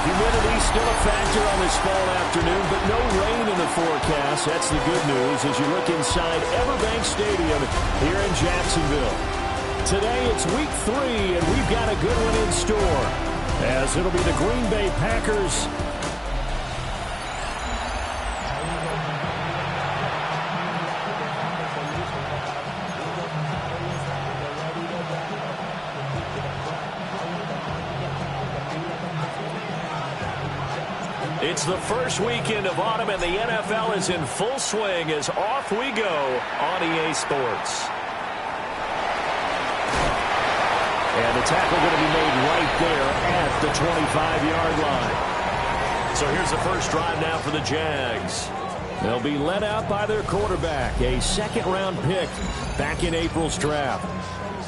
Humidity still a factor on this fall afternoon, but no rain in the forecast. That's the good news as you look inside Everbank Stadium here in Jacksonville. Today it's week 3, and we've got a good one in store, as it'll be the Green Bay Packers. It's the first weekend of autumn, and the NFL is in full swing as off we go on EA Sports. And the tackle going to be made right there at the 25-yard line. So here's the first drive now for the Jags. They'll be led out by their quarterback, a second-round pick back in April's draft.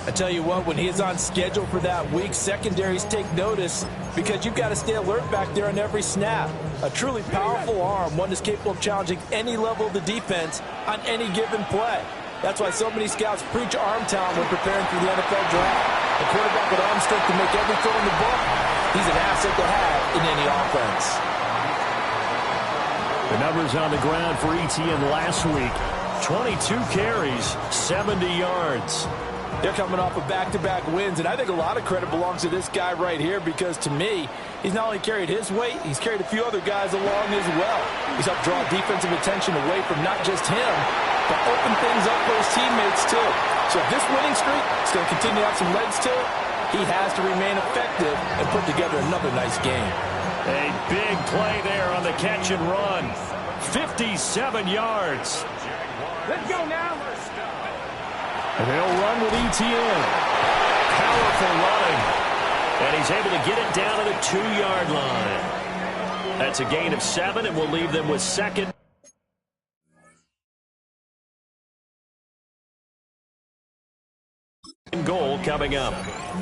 I tell you what, when he's on schedule for that week, secondaries take notice because you've got to stay alert back there on every snap. A truly powerful arm, one that's capable of challenging any level of the defense on any given play. That's why so many scouts preach arm talent when preparing for the NFL draft. A quarterback with arm strength to make every throw in the book, he's an asset to have in any offense. The numbers on the ground for Etienne last week: 22 carries, 70 yards. They're coming off of back-to-back wins, and I think a lot of credit belongs to this guy right here because, to me, he's not only carried his weight, he's carried a few other guys along as well. He's helped draw defensive attention away from not just him, but open things up for his teammates, too. So if this winning streak is going to continue to have some legs to it, he has to remain effective and put together another nice game. A big play there on the catch and run. 57 yards. Let's go now. And they'll run with Etienne. Powerful running. And he's able to get it down to the 2-yard line. That's a gain of 7, and we'll leave them with second and goal coming up.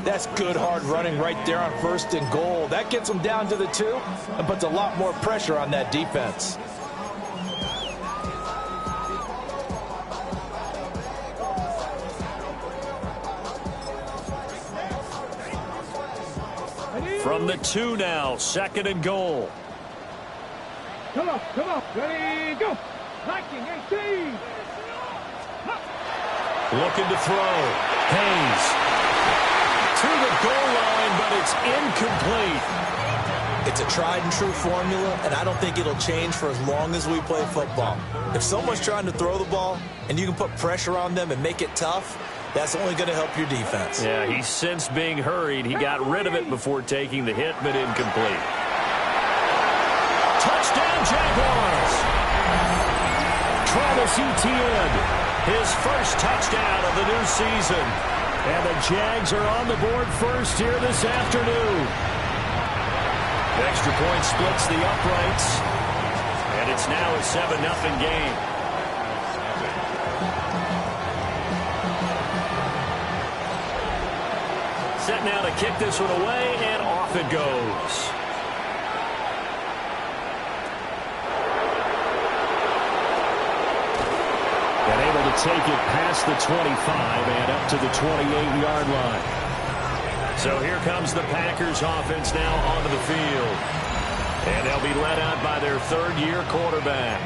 That's good hard running right there on 1st and goal. That gets them down to the 2 and puts a lot more pressure on that defense. From the 2 now, 2nd and goal. Come on, ready, go. 1918. Looking to throw. Hayes to the goal line, but it's incomplete. It's a tried and true formula, and I don't think it'll change for as long as we play football. If someone's trying to throw the ball and you can put pressure on them and make it tough, that's only going to help your defense. Yeah, he's since being hurried. He got rid of it before taking the hit, but incomplete. Touchdown, Jaguars! Travis Etienne, his first touchdown of the new season. And the Jags are on the board first here this afternoon. The extra point splits the uprights, and it's now a 7-0 game. Set now to kick this one away, and off it goes. And able to take it past the 25 and up to the 28-yard line. So here comes the Packers offense now onto the field. And they'll be led out by their third-year quarterback.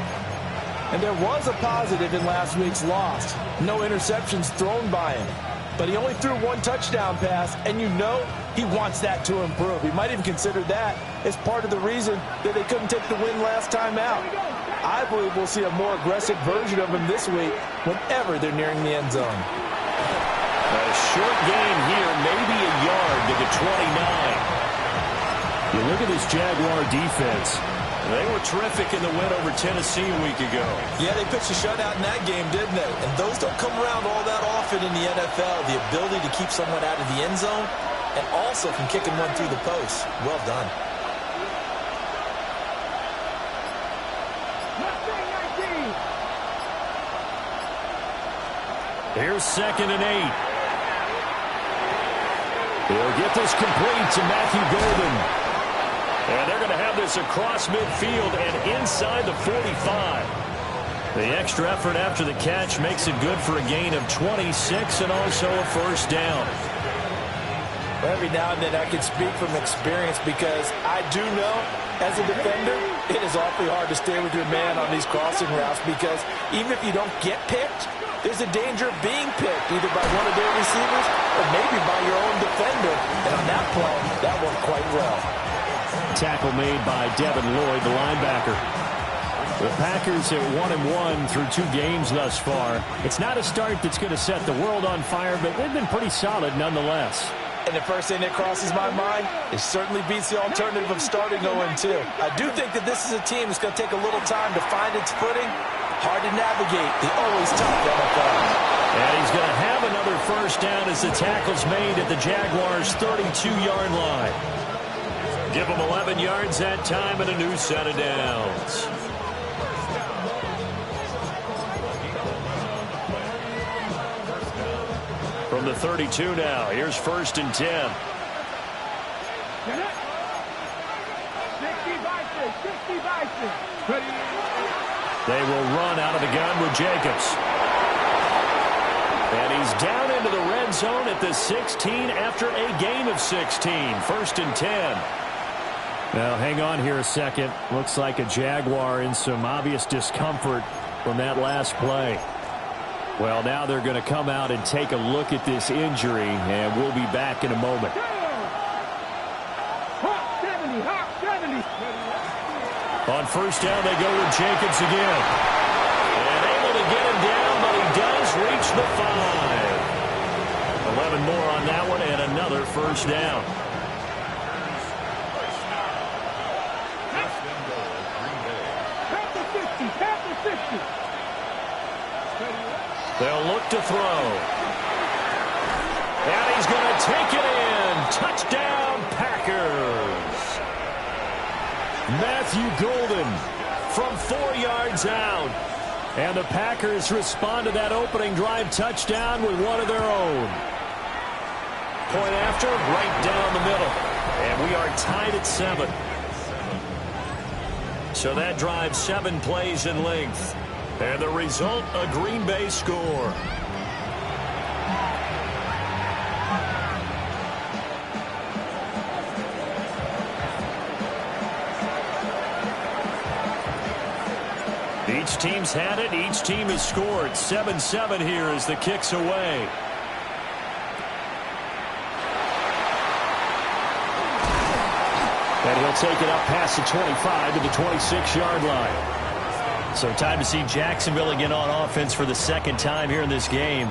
And there was a positive in last week's loss. No interceptions thrown by him. But he only threw 1 touchdown pass, and you know he wants that to improve. He might even consider that as part of the reason that they couldn't take the win last time out. I believe we'll see a more aggressive version of him this week whenever they're nearing the end zone. A short gain here, maybe a yard to the 29. You look at this Jaguar defense. They were terrific in the win over Tennessee a week ago. Yeah, they pitched a shutout in that game, didn't they? And those don't come around all that often in the NFL. The ability to keep someone out of the end zone and also from kicking one through the post. Well done. Here's 2nd and 8. He'll get this complete to Matthew Golden. And they're going to have this across midfield and inside the 45. The extra effort after the catch makes it good for a gain of 26 and also a first down. Every now and then I can speak from experience because I do know, as a defender, it is awfully hard to stay with your man on these crossing routes because even if you don't get picked, there's a danger of being picked either by one of their receivers or maybe by your own defender. And on that play, that worked quite well. Tackle made by Devin Lloyd, the linebacker. The Packers at 1-1 through 2 games thus far. It's not a start that's going to set the world on fire, but they've been pretty solid nonetheless. And the first thing that crosses my mind is certainly beats the alternative of starting 0-2. I do think that this is a team that's going to take a little time to find its footing. Hard to navigate the always tough NFL. And he's going to have another first down as the tackle's made at the Jaguars' 32-yard line. Give them 11 yards that time and a new set of downs. From the 32 now, here's 1st and 10. 60 by 6. They will run out of the gun with Jacobs. And he's down into the red zone at the 16 after a gain of 16. 1st and 10. Now, hang on here a second. Looks like a Jaguar in some obvious discomfort from that last play. Well, now they're going to come out and take a look at this injury, and we'll be back in a moment. On 1st down, they go with Jacobs again. And able to get him down, but he does reach the 5. 11 more on that one, and another first down. They'll look to throw. And he's going to take it in. Touchdown, Packers. Matthew Golden from 4 yards out. And the Packers respond to that opening drive touchdown with one of their own. Point after, right down the middle. And we are tied at 7. So that drive 7 plays in length. And the result, a Green Bay score. Each team's had it. Each team has scored. 7-7 here as the kick's away. And he'll take it up past the 25 to the 26-yard line. So time to see Jacksonville again on offense for the second time here in this game.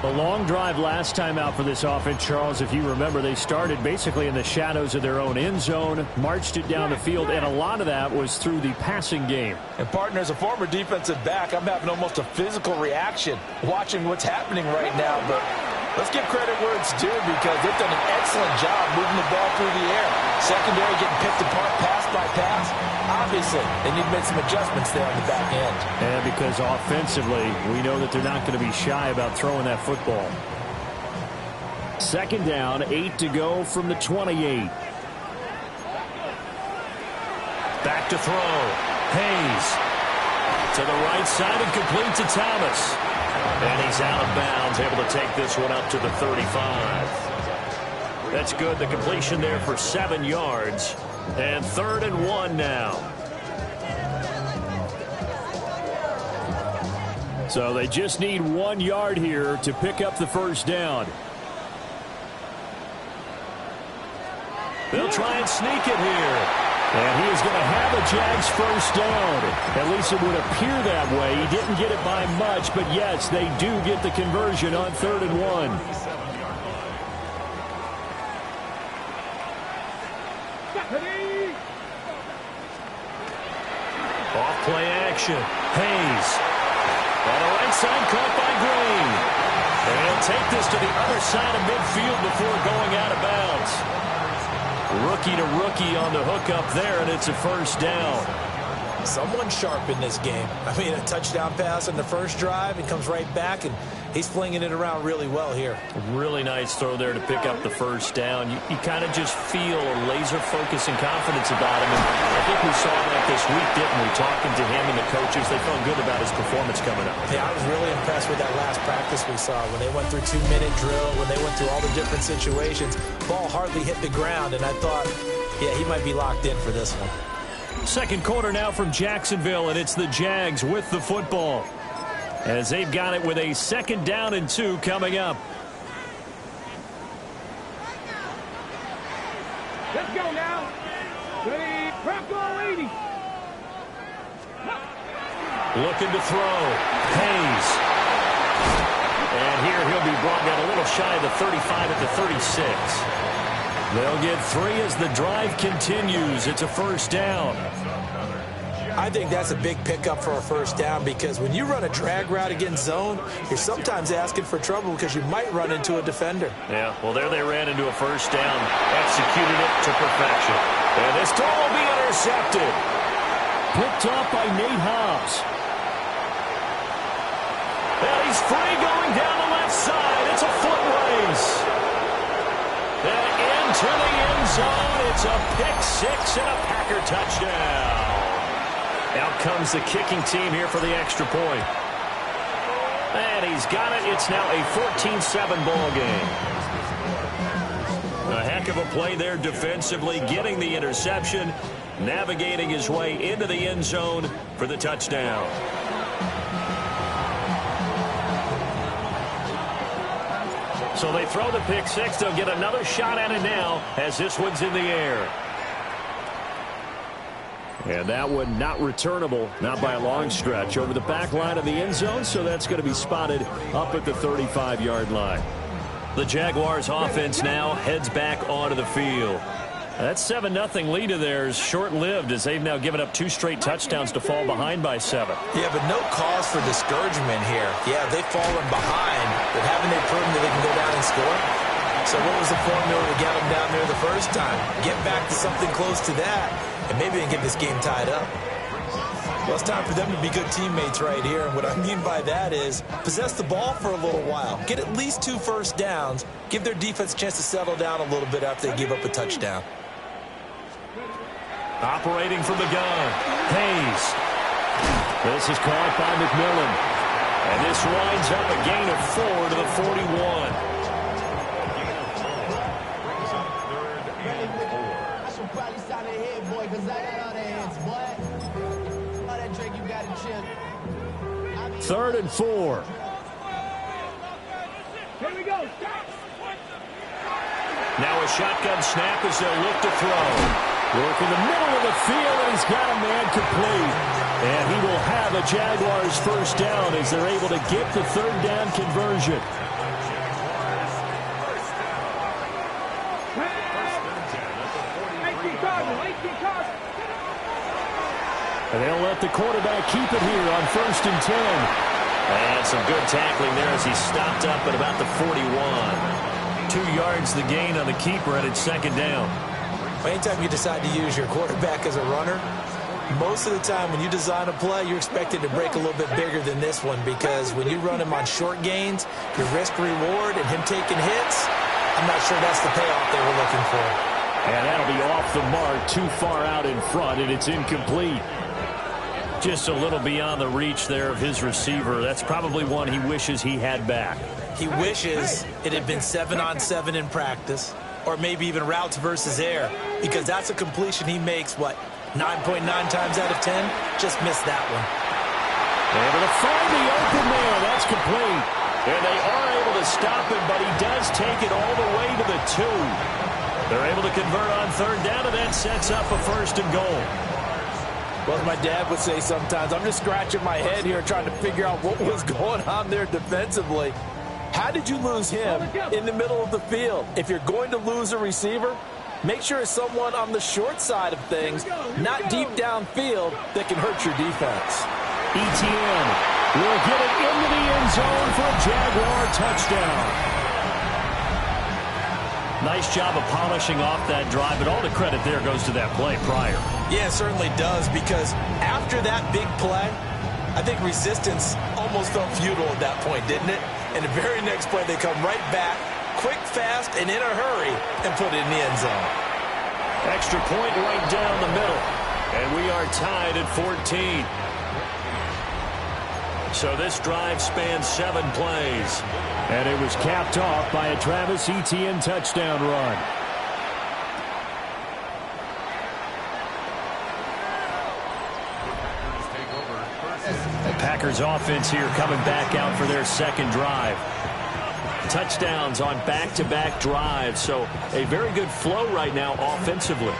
A long drive last time out for this offense, Charles. If you remember, they started basically in the shadows of their own end zone, marched it down the field, and a lot of that was through the passing game. And, partner, as a former defensive back, I'm having almost a physical reaction watching what's happening right now. But let's give credit where it's due because they've done an excellent job moving the ball through the air. Secondary getting picked apart pass by pass. Obviously, they need to make some adjustments there on the back end. And because offensively, we know that they're not going to be shy about throwing that football. 2nd down, 8 to go from the 28. Back to throw. Hayes to the right side and complete to Thomas. And he's out of bounds, able to take this one up to the 35. That's good. The completion there for 7 yards. And 3rd and 1 now. So they just need 1 yard here to pick up the first down. They'll try and sneak it here. And he is going to have a Jags first down. At least it would appear that way. He didn't get it by much, but yes, they do get the conversion on 3rd and 1. Off play action. Hayes. On the right side, caught by Green. And he'll take this to the other side of midfield before going out of bounds. Rookie to rookie on the hookup there, and it's a first down. Someone sharp in this game. I mean, a touchdown pass on the first drive and comes right back and He's flinging it around really well here. Really nice throw there to pick up the first down. You kind of just feel a laser focus and confidence about him. And I think we saw that this week, didn't we? Talking to him and the coaches, they felt good about his performance coming up. Yeah, I was really impressed with that last practice we saw. When they went through 2-minute drill, when they went through all the different situations, ball hardly hit the ground. And I thought, yeah, he might be locked in for this one. Second quarter now from Jacksonville, and it's the Jags with the football, as they've got it with a 2nd down and 2 coming up. Let's go now. Ready, Bronco 80. Looking to throw. Hayes. And here he'll be brought down a little shy of the 35 at the 36. They'll get 3 as the drive continues. It's a first down. I think that's a big pickup for a first down, because when you run a drag route against zone, you're sometimes asking for trouble because you might run into a defender. Yeah, well, there they ran into a first down, executed it to perfection. And this throw will be intercepted. Picked off by Nate Hobbs. And he's free going down the left side. It's a foot race. And into the end zone. It's a pick 6 and a Packer touchdown. Out comes the kicking team here for the extra point. And he's got it. It's now a 14-7 ball game. A heck of a play there defensively, getting the interception, navigating his way into the end zone for the touchdown. So they throw the pick 6. They'll get another shot at it now as this one's in the air. And that one not returnable, not by a long stretch, over the back line of the end zone, so that's going to be spotted up at the 35-yard line. The Jaguars offense now heads back onto the field. That 7-0 lead of theirs short-lived, as they've now given up 2 straight touchdowns to fall behind by 7. Yeah, but no cause for discouragement here. Yeah, they've fallen behind, but haven't they proven that they can go down and score? So what was the formula to get them down there the first time? Get back to something close to that, and maybe they can get this game tied up. Well, it's time for them to be good teammates right here, and what I mean by that is possess the ball for a little while. Get at least 2 first downs. Give their defense a chance to settle down a little bit after they give up a touchdown. Operating from the gun, Hayes. This is caught by McMillan. And this winds up a gain of 4 to the 41. Third and 4. Here we go. Now a shotgun snap as they'll look to throw. Work in the middle of the field, and he's got a man complete. And he will have a Jaguars first down as they're able to get the 3rd down conversion. And they'll let the quarterback keep it here on 1st and 10. And some good tackling there as he stopped up at about the 41. 2 yards the gain on the keeper, and it's 2nd down. Anytime you decide to use your quarterback as a runner, most of the time when you design a play, you're expected to break a little bit bigger than this one, because when you run him on short gains, your risk-reward and him taking hits, I'm not sure that's the payoff they were looking for. And that'll be off the mark, too far out in front, and it's incomplete. Just a little beyond the reach there of his receiver. That's probably one he wishes he had back. He wishes it had been 7-on-7 in practice, or maybe even routes versus air, because that's a completion he makes, 9.9 times out of 10? Just missed that one. Able to find the open man. That's complete. And they are able to stop him, but he does take it all the way to the 2. They're able to convert on 3rd down, and that sets up a 1st and goal. Well, as my dad would say sometimes, I'm just scratching my head here trying to figure out what was going on there defensively. How did you lose him in the middle of the field? If you're going to lose a receiver, make sure it's someone on the short side of things, not deep downfield, that can hurt your defense. ETN will get it into the end zone for a Jaguar touchdown. Nice job of polishing off that drive, but all the credit there goes to that play prior. Yeah, it certainly does, because after that big play, I think resistance almost felt futile at that point, didn't it? And the very next play, they come right back, quick, fast, and in a hurry, and put it in the end zone. Extra point right down the middle. And we are tied at 14. So this drive spans 7 plays. And it was capped off by a Travis Etienne touchdown run. The Packers offense here coming back out for their second drive. Touchdowns on back-to-back drives, so a very good flow right now offensively.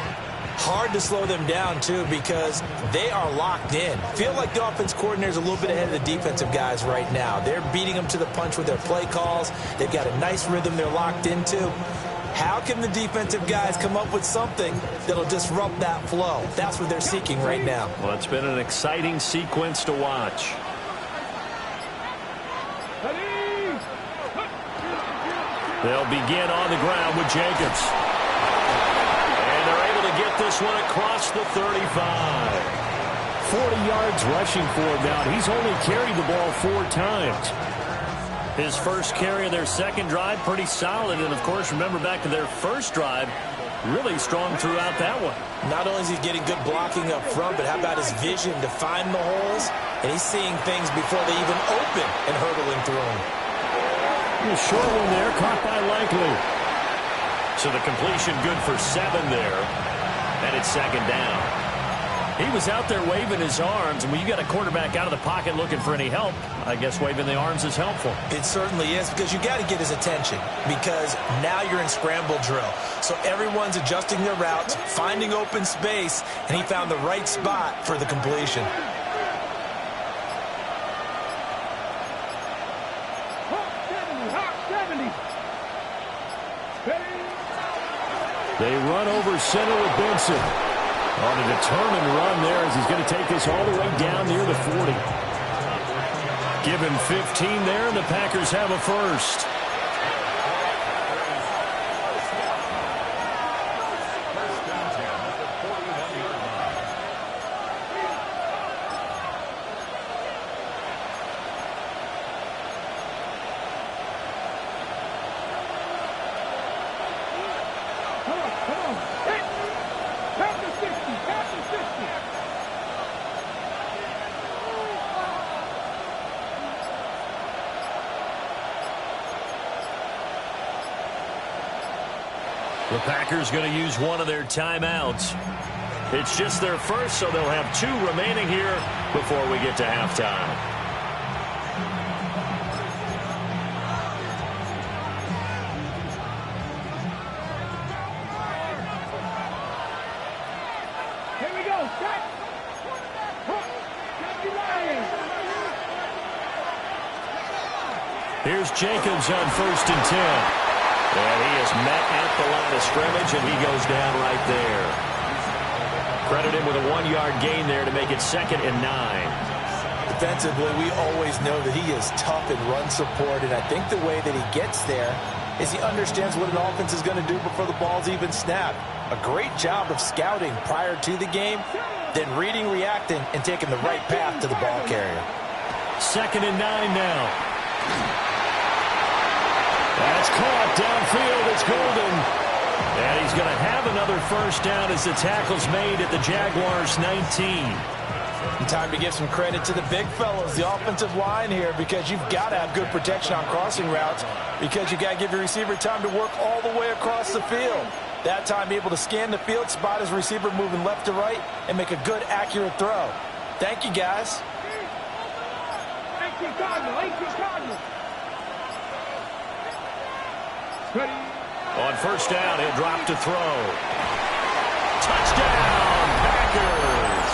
Hard to slow them down, too, because they are locked in. Feel like the offense coordinator is a little bit ahead of the defensive guys right now. They're beating them to the punch with their play calls. They've got a nice rhythm they're locked into. How can the defensive guys come up with something that'll disrupt that flow? That's what they're seeking right now. Well, it's been an exciting sequence to watch. They'll begin on the ground with Jacobs. And they're able to get this one across the 35. 40 yards rushing for him now. He's only carried the ball 4 times. His first carry of their second drive, pretty solid. And, of course, remember back to their first drive, really strong throughout that one. Not only is he getting good blocking up front, but how about his vision to find the holes? And he's seeing things before they even open and hurtling through them. A short one there, caught by Likely. So the completion good for 7 there. And it's second down. He was out there waving his arms, and when you got a quarterback out of the pocket looking for any help, I guess waving the arms is helpful. It certainly is, because you got to get his attention, because now you're in scramble drill. So everyone's adjusting their routes, finding open space, and he found the right spot for the completion. They run over center with Benson. On a determined run there as he's going to take this all the way down near the 40. Give him 15 there, and the Packers have a first. The Packers going to use one of their timeouts. It's just their first, so they'll have 2 remaining here before we get to halftime. Here we go. Here's Jacobs on 1st and 10. And he is met at the line of scrimmage, and he goes down right there. Credit him with a 1-yard gain there to make it 2nd and 9. Defensively, we always know that he is tough in run support, and I think the way that he gets there is he understands what an offense is going to do before the ball's even snapped. A great job of scouting prior to the game, then reading, reacting, and taking the right path to the ball carrier. 2nd and 9 now. That's caught downfield. It's Golden. And he's going to have another first down as the tackle's made at the Jaguars' 19. And time to give some credit to the big fellows, the offensive line here, because you've got to have good protection on crossing routes, because you've got to give your receiver time to work all the way across the field. That time able to scan the field, spot his receiver moving left to right, and make a good, accurate throw. Thank you, guys. Thank you, Cardinal. On first down, he'll drop to throw. Touchdown, Packers!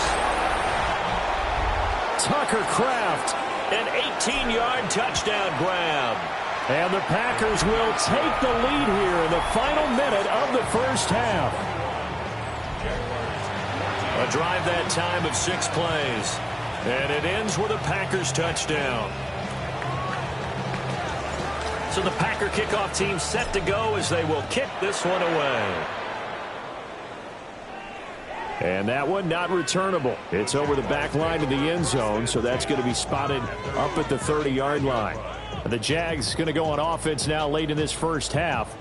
Tucker Kraft, an 18-yard touchdown grab. And the Packers will take the lead here in the final minute of the first half. A drive that time of 6 plays. And it ends with a Packers touchdown. So the Packer kickoff team set to go as they will kick this one away. And that one not returnable. It's over the back line of the end zone, so that's going to be spotted up at the 30-yard line. The Jags going to go on offense now late in this first half.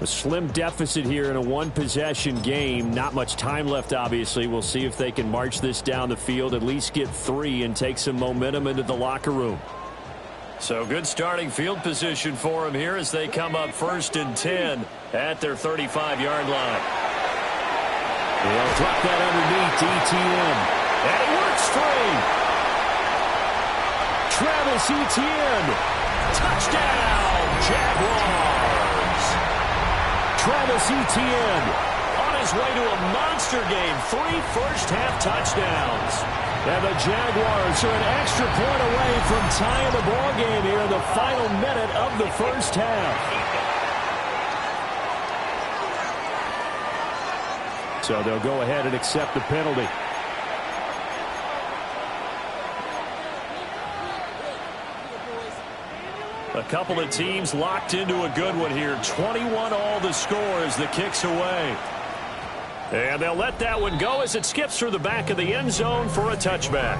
A slim deficit here in a one-possession game. Not much time left, obviously. We'll see if they can march this down the field, at least get 3 and take some momentum into the locker room. So good starting field position for them here as they come up 1st and 10 at their 35-yard line. They'll drop that underneath to ETN. And he works free. Travis Etienne. Touchdown, Jaguars. Travis Etienne on his way to a monster game. 3 first-half touchdowns. And the Jaguars are an extra point away from tying the ball game here in the final minute of the first half. So they'll go ahead and accept the penalty. A couple of teams locked into a good one here. 21 all the score as the kick's away. And they'll let that one go as it skips through the back of the end zone for a touchback.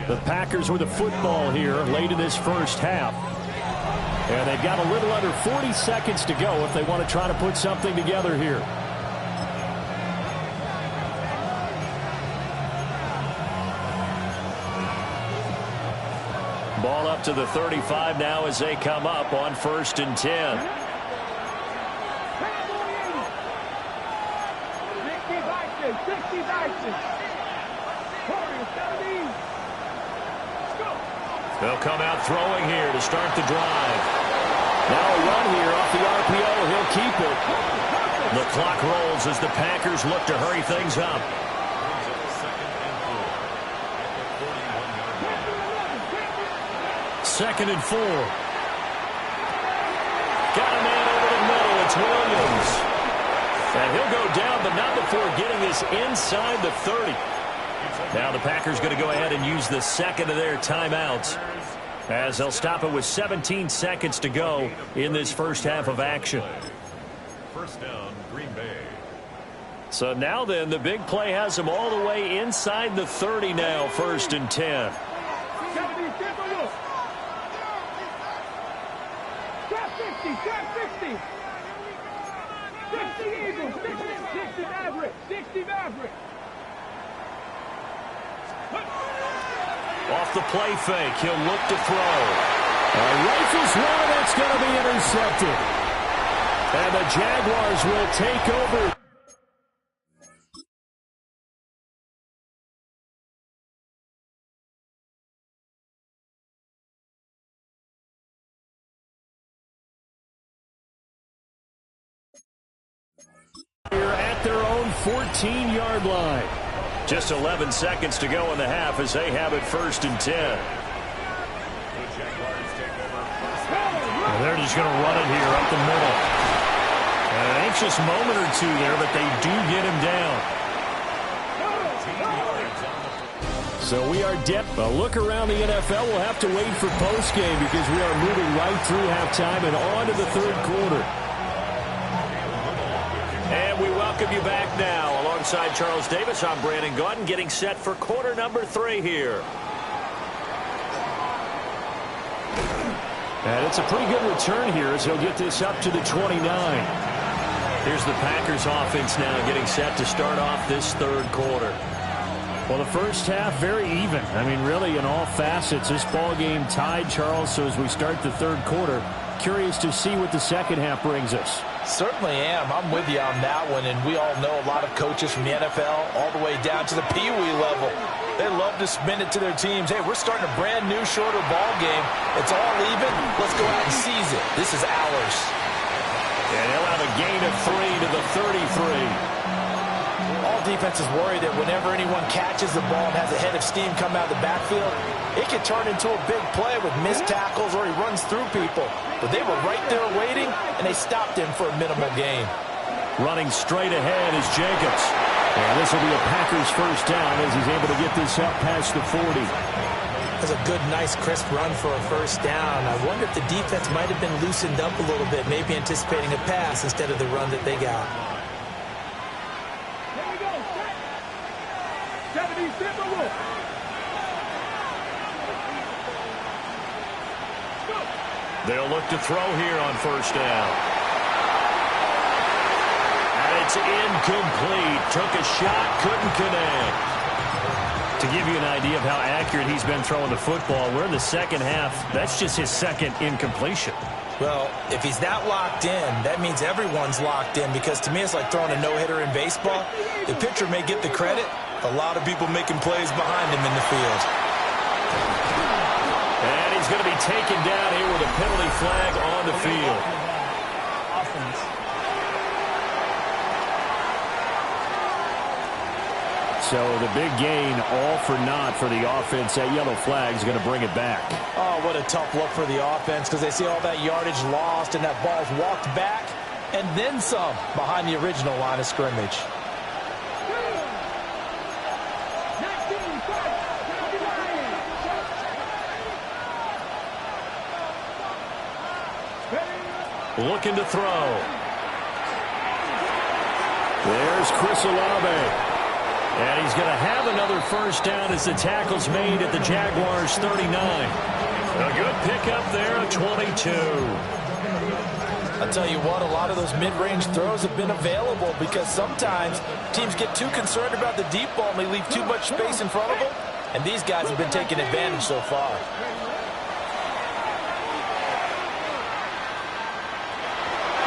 The Packers with a football here late in this first half. And they've got a little under 40 seconds to go if they want to try to put something together here. Ball up to the 35 now as they come up on 1st and 10. They'll come out throwing here to start the drive. Now a run here off the RPO. He'll keep it. The clock rolls as the Packers look to hurry things up. Second and 4. Got a man over the middle. It's Williams. And he'll go down, but not before getting this inside the 30. Now the Packers going to go ahead and use the second of their timeouts as they'll stop it with 17 seconds to go in this first half of action. First down, Green Bay. So now then, the big play has them all the way inside the 30 now, 1st and 10. Off the play fake, he'll look to throw. Rifles one, that's going to be intercepted. And the Jaguars will take over. Here at their own 14-yard line. Just 11 seconds to go in the half as they have it 1st and 10. And they're just going to run it here up the middle. And an anxious moment or two there, but they do get him down. So we are depth. A look around the NFL. We'll have to wait for postgame because we are moving right through halftime and on to the 3rd quarter. And we welcome you back now. Alongside Charles Davis, I'm Brandon Gaudin, getting set for quarter number 3 here. And it's a pretty good return here as he'll get this up to the 29. Here's the Packers offense now getting set to start off this 3rd quarter. Well, the first half, very even. I mean, really, in all facets, this ball game tied, Charles. So as we start the 3rd quarter, curious to see what the second half brings us. Certainly am. I'm with you on that one, and we all know a lot of coaches from the NFL all the way down to the Pee Wee level. They love to spin it to their teams. Hey, we're starting a brand new, shorter ball game. It's all even. Let's go out and seize it. This is ours. And he'll have a gain of 3 to the 33. All defenses worry that whenever anyone catches the ball and has a head of steam come out of the backfield, it can turn into a big play with missed tackles or he runs through people. But they were right there waiting, and they stopped him for a minimal gain. Running straight ahead is Jacobs. And this will be a Packers first down as he's able to get this up past the 40. That's a good, nice, crisp run for a first down. I wonder if the defense might have been loosened up a little bit, maybe anticipating a pass instead of the run that they got. They'll look to throw here on first down. And it's incomplete. Took a shot, couldn't connect. To give you an idea of how accurate he's been throwing the football, we're in the second half. That's just his second incompletion. Well, if he's not locked in, that means everyone's locked in, because to me it's like throwing a no-hitter in baseball. The pitcher may get the credit. A lot of people making plays behind him in the field. And he's going to be taken down here with a penalty flag on the field. So the big gain, all for naught for the offense. That yellow flag is going to bring it back. Oh, what a tough look for the offense, because they see all that yardage lost and that ball's walked back and then some behind the original line of scrimmage. Looking to throw. There's Chris Olave. And he's going to have another first down as the tackle's made at the Jaguars' 39. A good pickup there, a 22. I'll tell you what, a lot of those mid-range throws have been available, because sometimes teams get too concerned about the deep ball and they leave too much space in front of them. And these guys have been taking advantage so far.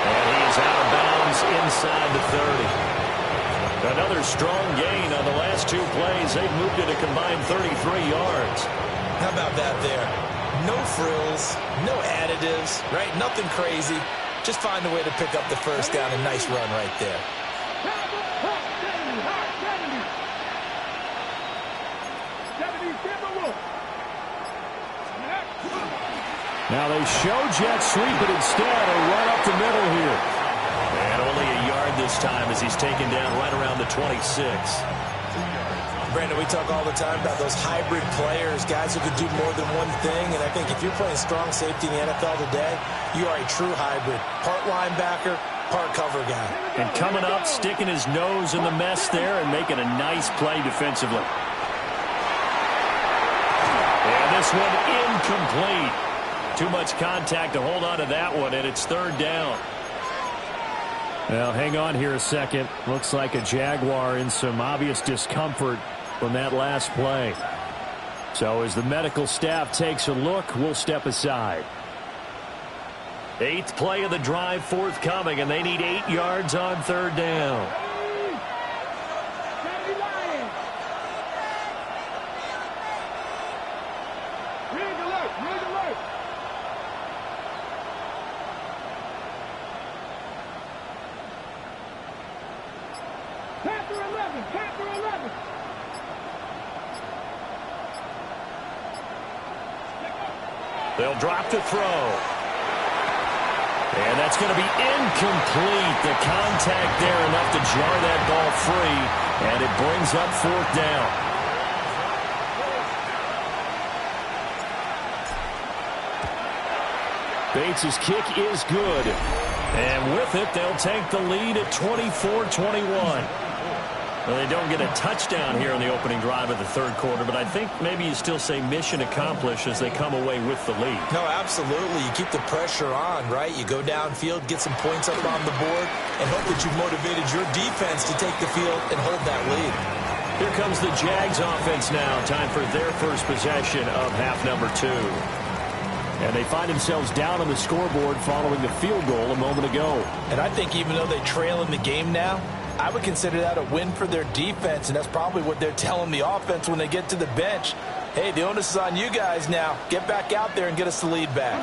And he's out of bounds inside the 30. Another strong gain on the last two plays. They've moved it a combined 33 yards. How about that there? No frills, no additives, right? Nothing crazy. Just find a way to pick up the first down. A nice run right there. Now they show jet sweep, but instead a run up the middle here. And only a yard this time as he's taken down right around the 26. Brandon, we talk all the time about those hybrid players, guys who could do more than one thing. And I think if you're playing strong safety in the NFL today, you are a true hybrid. Part linebacker, part cover guy. And coming up, sticking his nose in the mess there and making a nice play defensively. And this one incomplete. Too much contact to hold on to that one, and it's third down. Well, hang on here a second. Looks like a Jaguar in some obvious discomfort from that last play. So as the medical staff takes a look, we'll step aside. 8th play of the drive forthcoming, and they need 8 yards on third down. They'll drop to throw. And that's going to be incomplete. The contact there enough to jar that ball free. And it brings up fourth down. Bates' kick is good. And with it, they'll take the lead at 24-21. Well, they don't get a touchdown here in the opening drive of the third quarter, but I think maybe you still say mission accomplished as they come away with the lead. No, absolutely. You keep the pressure on, right? You go downfield, get some points up on the board, and hope that you've motivated your defense to take the field and hold that lead. Here comes the Jags offense now. Time for their first possession of half number 2. And they find themselves down on the scoreboard following the field goal a moment ago. And I think even though they trail in the game now, I would consider that a win for their defense, and that's probably what they're telling the offense when they get to the bench. Hey, the onus is on you guys now. Get back out there and get us the lead back.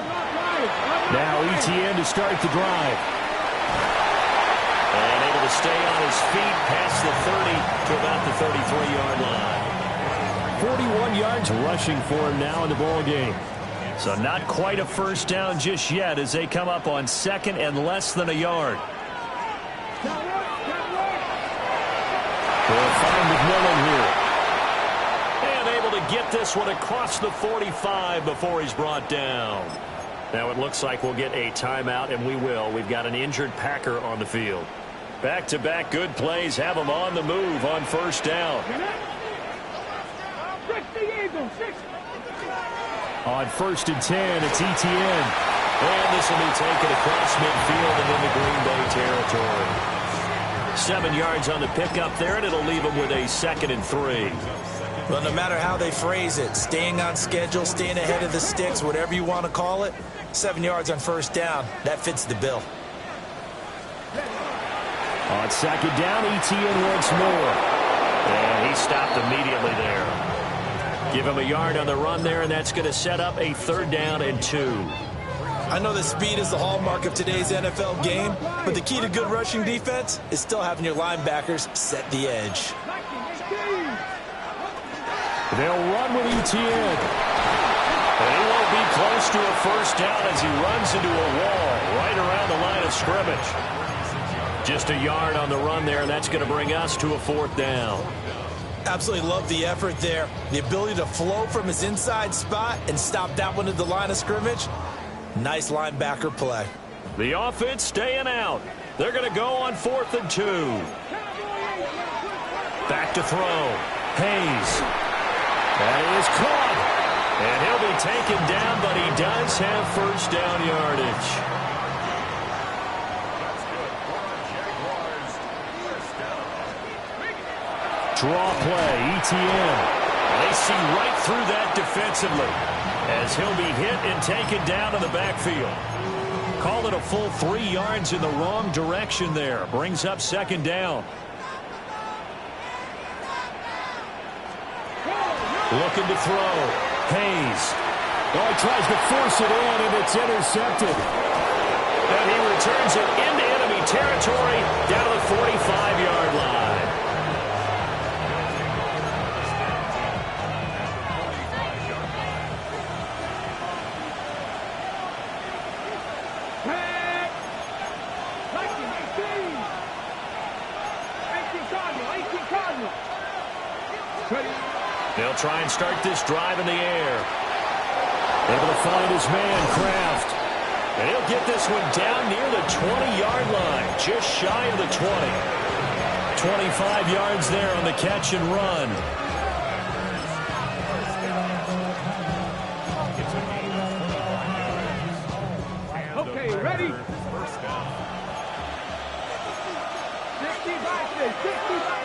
Now ETN to start the drive. And able to stay on his feet past the 30 to about the 33-yard line. 41 yards rushing for him now in the ball game. So not quite a first down just yet as they come up on second and less than a yard. They'll find McMillan here. And able to get this one across the 45 before he's brought down. Now it looks like we'll get a timeout, and we will. We've got an injured Packer on the field. Back-to-back good plays have him on the move on first down. On 1st and 10, it's ETN. And this will be taken across midfield and into Green Bay territory. 7 yards on the pickup there, and it'll leave them with a 2nd and 3. Well, no matter how they phrase it, staying on schedule, staying ahead of the sticks, whatever you want to call it, 7 yards on 1st down, that fits the bill. On 2nd down, ETN once more. And he stopped immediately there. Give him a yard on the run there, and that's going to set up a 3rd down and 2. I know that speed is the hallmark of today's NFL game, but the key to good rushing defense is still having your linebackers set the edge. They'll run with ETN. And he won't be close to a 1st down as he runs into a wall right around the line of scrimmage. Just a yard on the run there, and that's going to bring us to a 4th down. Absolutely love the effort there. The ability to flow from his inside spot and stop that one at the line of scrimmage. Nice linebacker play. The offense staying out. They're going to go on 4th and 2. Back to throw. Hayes. That is caught. And he'll be taken down, but he does have 1st down yardage. Draw play, ETN. They see right through that defensively as he'll be hit and taken down in the backfield. Call it a full 3 yards in the wrong direction there. Brings up 2nd down. Looking to throw. Hayes. Oh, he tries to force it in, and it's intercepted. And he returns it into enemy territory down to the 45-yard line. They'll try and start this drive in the air. Able to find his man, Kraft. And he'll get this one down near the 20-yard line, just shy of the 20. 25 yards there on the catch and run. Okay, ready? 65.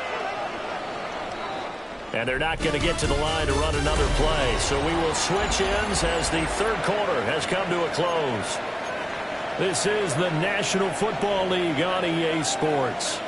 And they're not going to get to the line to run another play. So we will switch ends as the 3rd quarter has come to a close. This is the National Football League on EA Sports.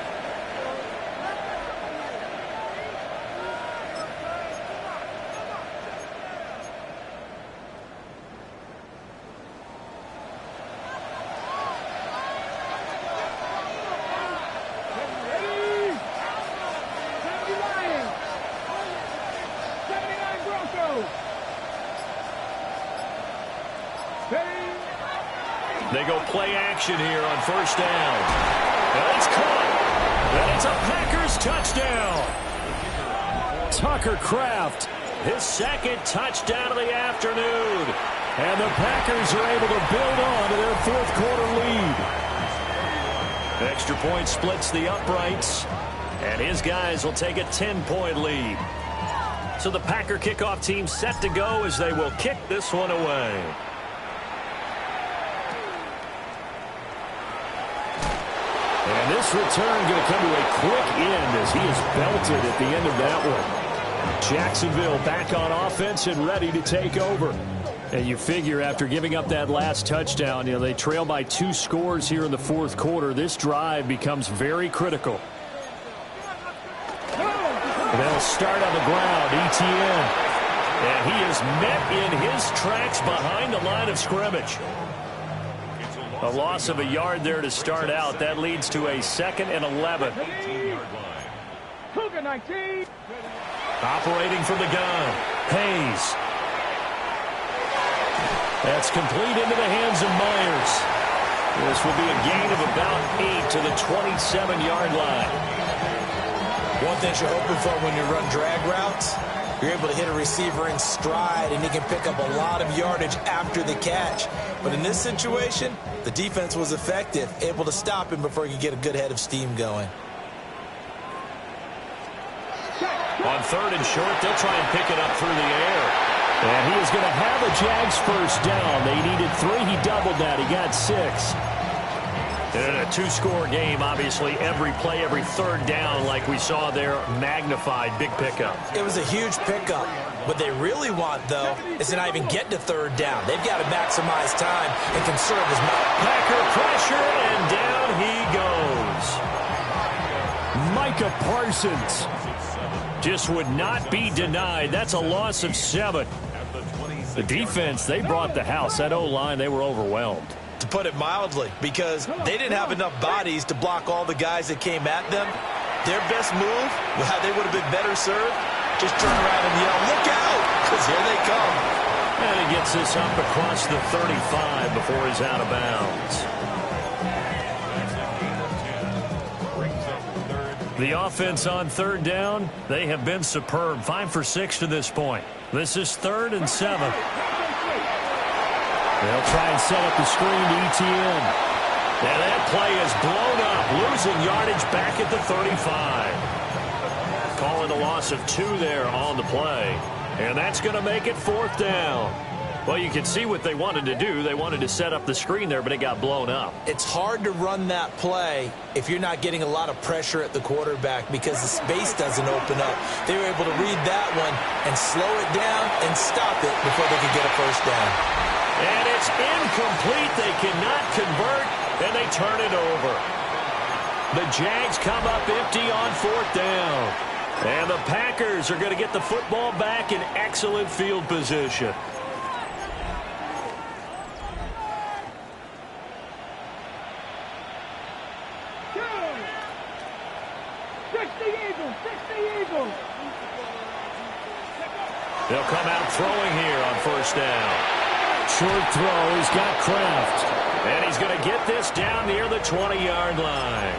They go play action here on 1st down. And it's caught. And it's a Packers touchdown. Tucker Kraft, his 2nd touchdown of the afternoon. And the Packers are able to build on to their 4th quarter lead. Extra point splits the uprights. And his guys will take a 10-point lead. So the Packer kickoff team set to go as they will kick this one away. And this return going to come to a quick end as he is belted at the end of that one. Jacksonville back on offense and ready to take over. And you figure after giving up that last touchdown, they trail by 2 scores here in the 4th quarter. This drive becomes very critical. And they'll start on the ground, ETN. And he is met in his tracks behind the line of scrimmage. A loss of a yard there to start out. That leads to a 2nd and 11. Operating from the gun. Hayes. That's complete into the hands of Myers. This will be a gain of about 8 to the 27-yard line. One thing you're hoping for when you run drag routes, you're able to hit a receiver in stride, and he can pick up a lot of yardage after the catch. But in this situation, the defense was effective, able to stop him before he could get a good head of steam going. On 3rd and short, they'll try and pick it up through the air. And he is going to have a Jags first down. They needed 3. He doubled that. He got 6. In a two-score game, obviously, every play, every third down, like we saw there, magnified. Big pickup. It was a huge pickup. What they really want, though, is to not even get to third down. They've got to maximize time and conserve as much. Packer pressure, and down he goes. Micah Parsons just would not be denied. That's a loss of 7. The defense, they brought the house. That O-line, they were overwhelmed. To put it mildly, because they didn't have enough bodies to block all the guys that came at them. Their best move, well, they would have been better served. Just turn around and yell, look out, because here they come. And he gets this up across the 35 before he's out of bounds. The offense on third down, they have been superb. 5 for 6 to this point. This is 3rd and 7. They'll try and set up the screen to ETN. And that play is blown up, losing yardage back at the 35. Calling a loss of 2 there on the play. And that's going to make it 4th down. Well, you can see what they wanted to do. They wanted to set up the screen there, but it got blown up. It's hard to run that play if you're not getting a lot of pressure at the quarterback because the space doesn't open up. They were able to read that one and slow it down and stop it before they could get a first down. And it's incomplete. They cannot convert, and they turn it over. The Jags come up empty on 4th down. And the Packers are going to get the football back in excellent field position. They'll come out throwing here on 1st down. Short throw. He's got Kraft. And he's going to get this down near the 20-yard line.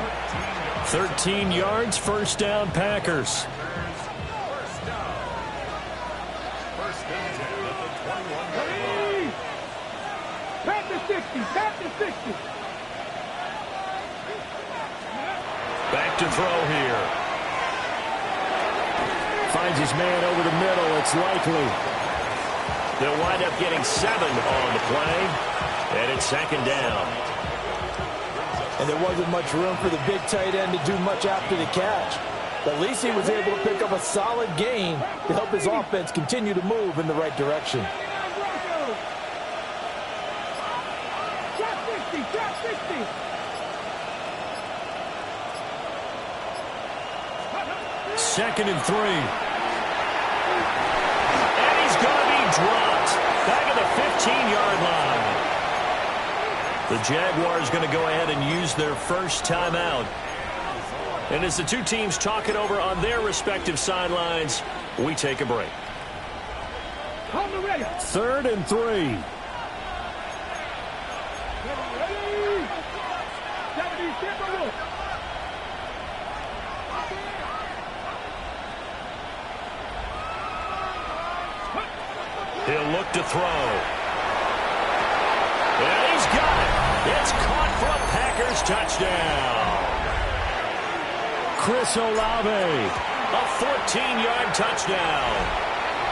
13 yards, 1st down, Packers. Back to 60. Back to 60. Back to throw here. Finds his man over the middle. It's likely. They'll wind up getting 7 on the play. And it's 2nd down. And there wasn't much room for the big tight end to do much after the catch. But at least he was able to pick up a solid gain to help his offense continue to move in the right direction. Drop 60. Drop 60. 2nd and 3. And he's going to be dropped. Back at the 15-yard line. The Jaguars going to go ahead and use their first timeout. And as the two teams talk it over on their respective sidelines, we take a break. 3rd and 3. He'll look to throw. And he's got it. It's caught for a Packers touchdown. Chris Olave, a 14-yard touchdown.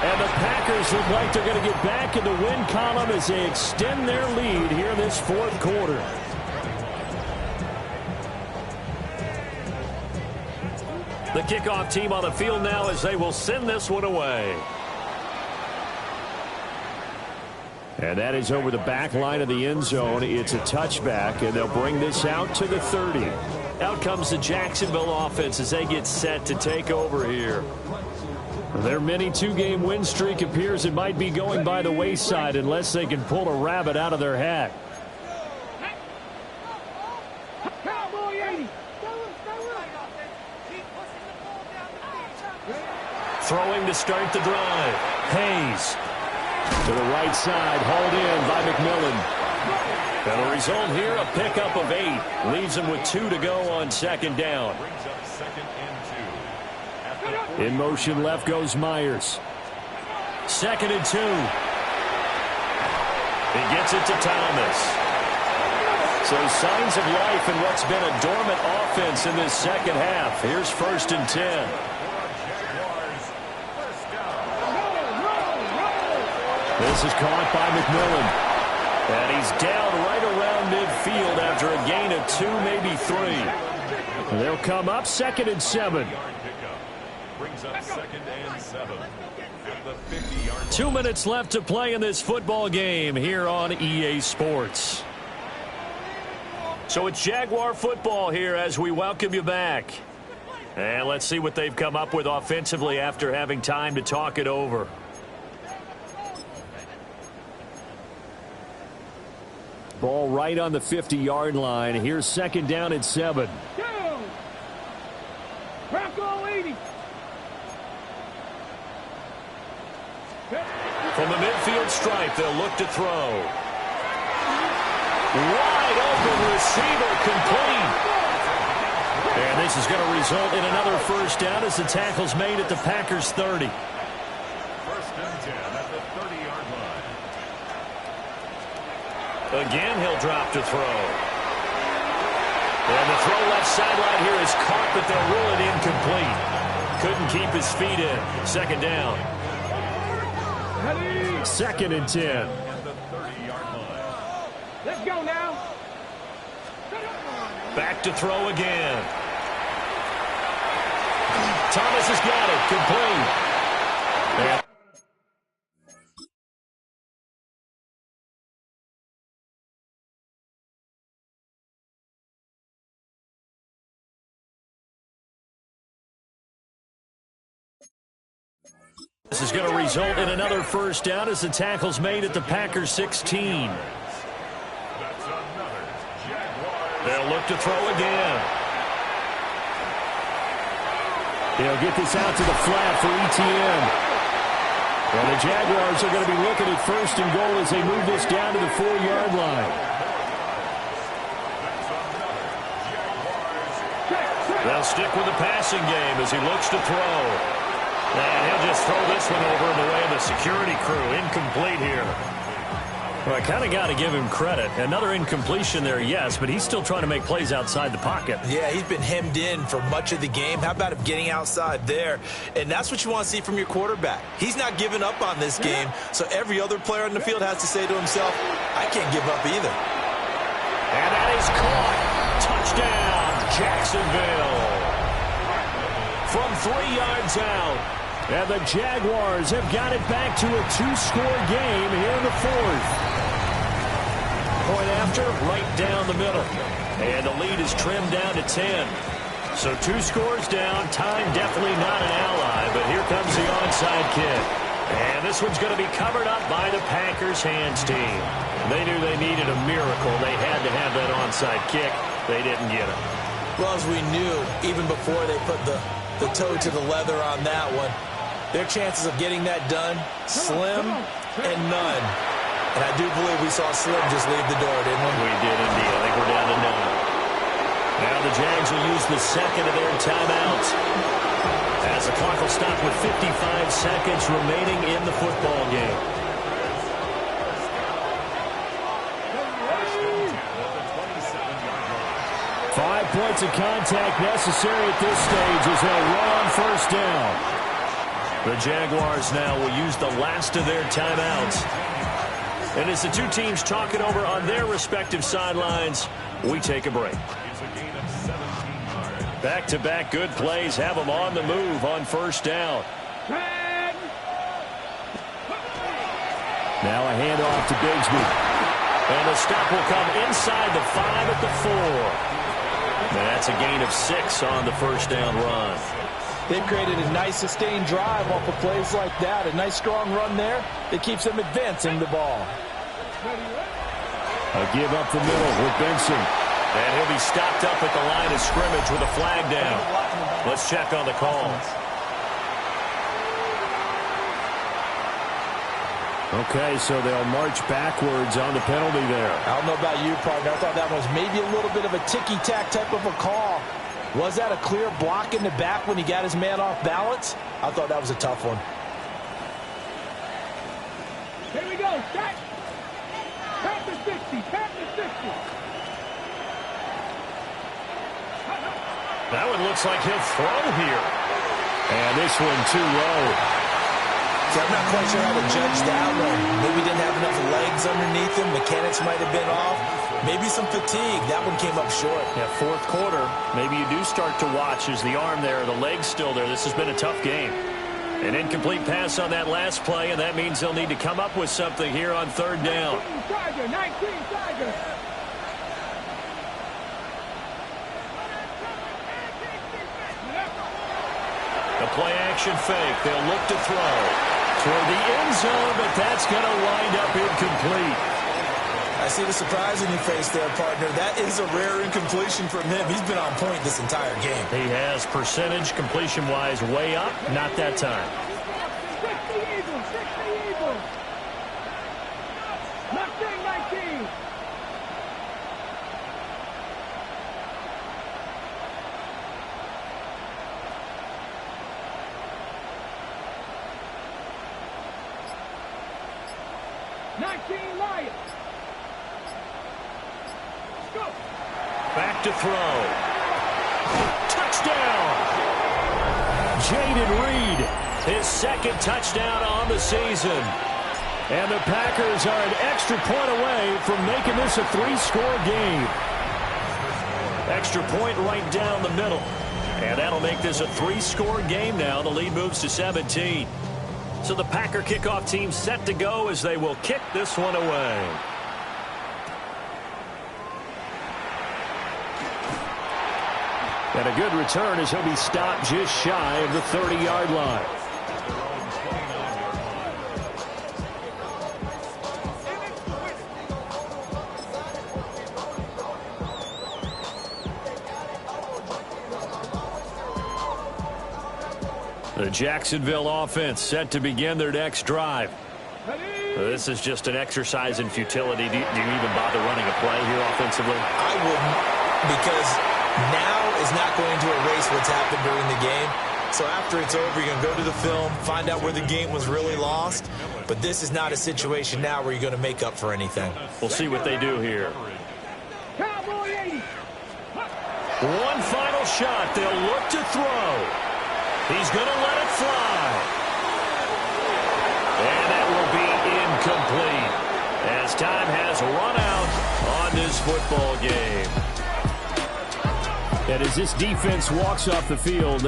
And the Packers look like they're going to get back in the win column as they extend their lead here in this 4th quarter. The kickoff team on the field now as they will send this one away. And that is over the back line of the end zone. It's a touchback, and they'll bring this out to the 30. Out comes the Jacksonville offense as they get set to take over here. Their mini 2-game win streak appears it might be going by the wayside unless they can pull a rabbit out of their hat. Throwing to start the drive. Hayes. To the right side, hauled in by McMillan. And the result here, a pickup of 8. Leaves him with 2 to go on 2nd down. In motion left goes Myers. 2nd and 2. He gets it to Thomas. So signs of life in what's been a dormant offense in this second half. Here's 1st and 10. This is caught by McMillan. And he's down right around midfield after a gain of 2, maybe 3. They'll come up 2nd and 7. Brings up 2nd and 7 at the 50-yard line. 2 minutes left to play in this football game here on EA Sports. So it's Jaguar football here as we welcome you back. And let's see what they've come up with offensively after having time to talk it over. Ball right on the 50-yard line. Here's 2nd down and 7. Bronco 80. From the midfield stripe, they'll look to throw. Wide open receiver, complete. And this is going to result in another first down as the tackle's made at the Packers' 30. 1st and 10 at the 30-yard line. Again, he'll drop to throw. And the throw left sideline here is caught, but they'll rule it incomplete. Couldn't keep his feet in. 2nd down. 2nd and 10. At the 30-yard line. Let's go now. Back to throw again. Thomas has got it. Complete. And this is going to result in another first down as the tackle's made at the Packers' 16. That's another Jaguars. They'll look to throw again. He'll get this out to the flat for ETN. And the Jaguars are going to be looking at 1st and goal as they move this down to the 4-yard line. They'll stick with the passing game as he looks to throw. And he'll just throw this one over in the way of the security crew. Incomplete here. Well, I kind of got to give him credit. Another incompletion there, yes, but he's still trying to make plays outside the pocket. Yeah, he's been hemmed in for much of the game. How about him getting outside there? And that's what you want to see from your quarterback. He's not giving up on this game, so every other player on the field has to say to himself, I can't give up either. And that is caught. Touchdown, Jacksonville. From 3 yards out. And the Jaguars have got it back to a 2-score game here in the 4th. Point after, right down the middle. And the lead is trimmed down to 10. So 2 scores down. Time definitely not an ally, but here comes the onside kick. And this one's going to be covered up by the Packers hands team. They knew they needed a miracle. They had to have that onside kick. They didn't get it. Well, as we knew, even before they put the toe to the leather on that one, their chances of getting that done, slim and none. And I do believe we saw Slim just leave the door, didn't we? We did indeed. I think we're down to 9. Now the Jags will use the 2nd of their timeouts. As the clock will stop with 55 seconds remaining in the football game. Five points of contact necessary at this stage as they'll run on 1st down. The Jaguars now will use the last of their timeouts. And as the two teams talk it over on their respective sidelines, we take a break. Back-to-back good plays have them on the move on 1st down. Now a handoff to Bigsby. And the stop will come inside the 5 at the 4. And that's a gain of 6 on the 1st down run. They've created a nice sustained drive off of plays like that. A nice strong run there that keeps them advancing the ball. A give up the middle with Benson. And he'll be stopped up at the line of scrimmage with a flag down. Let's check on the call. Okay, so they'll march backwards on the penalty there. I don't know about you, partner. I thought that was maybe a little bit of a ticky-tack type of a call. Was that a clear block in the back when he got his man off balance? I thought that was a tough one. Here we go. Back. Back to 60. Back to 60. That one looks like he'll throw here. And this one too low. Okay, I'm not quite sure how to judge that one. Maybe didn't have enough legs underneath him. Mechanics might have been off. Maybe some fatigue. That one came up short. Yeah, fourth quarter. Maybe you do start to watch as the arm there, the leg's still there. This has been a tough game. An incomplete pass on that last play, and that means they'll need to come up with something here on third down. 19 Tiger. The play-action fake. They'll look to throw toward the end zone, but that's going to wind up incomplete. I see the surprise in your face there, partner. That is a rare incompletion from him. He's been on point this entire game. He has percentage completion-wise way up. Not that time. 60 Eagles. 60 Eagles. Mustang 19. Lions. Go. Back to throw. Touchdown. Jaden Reed, his second touchdown on the season. And the Packers are an extra point away from making this a three-score game. Extra point right down the middle. And that'll make this a three-score game now. The lead moves to 17. So the Packer kickoff team set to go as they will kick this one away. And a good return as he'll be stopped just shy of the 30-yard line. The Jacksonville offense set to begin their next drive. This is just an exercise in futility. Do you even bother running a play here offensively? I wouldn't, because now is not going to erase what's happened during the game. So after it's over, you're going to go to the film, find out where the game was really lost. But this is not a situation now where you're going to make up for anything. We'll see what they do here. Cowboy 80. One final shot. They'll look to throw. He's going to let it fly. And that will be incomplete as time has run out on this football game. And as this defense walks off the field,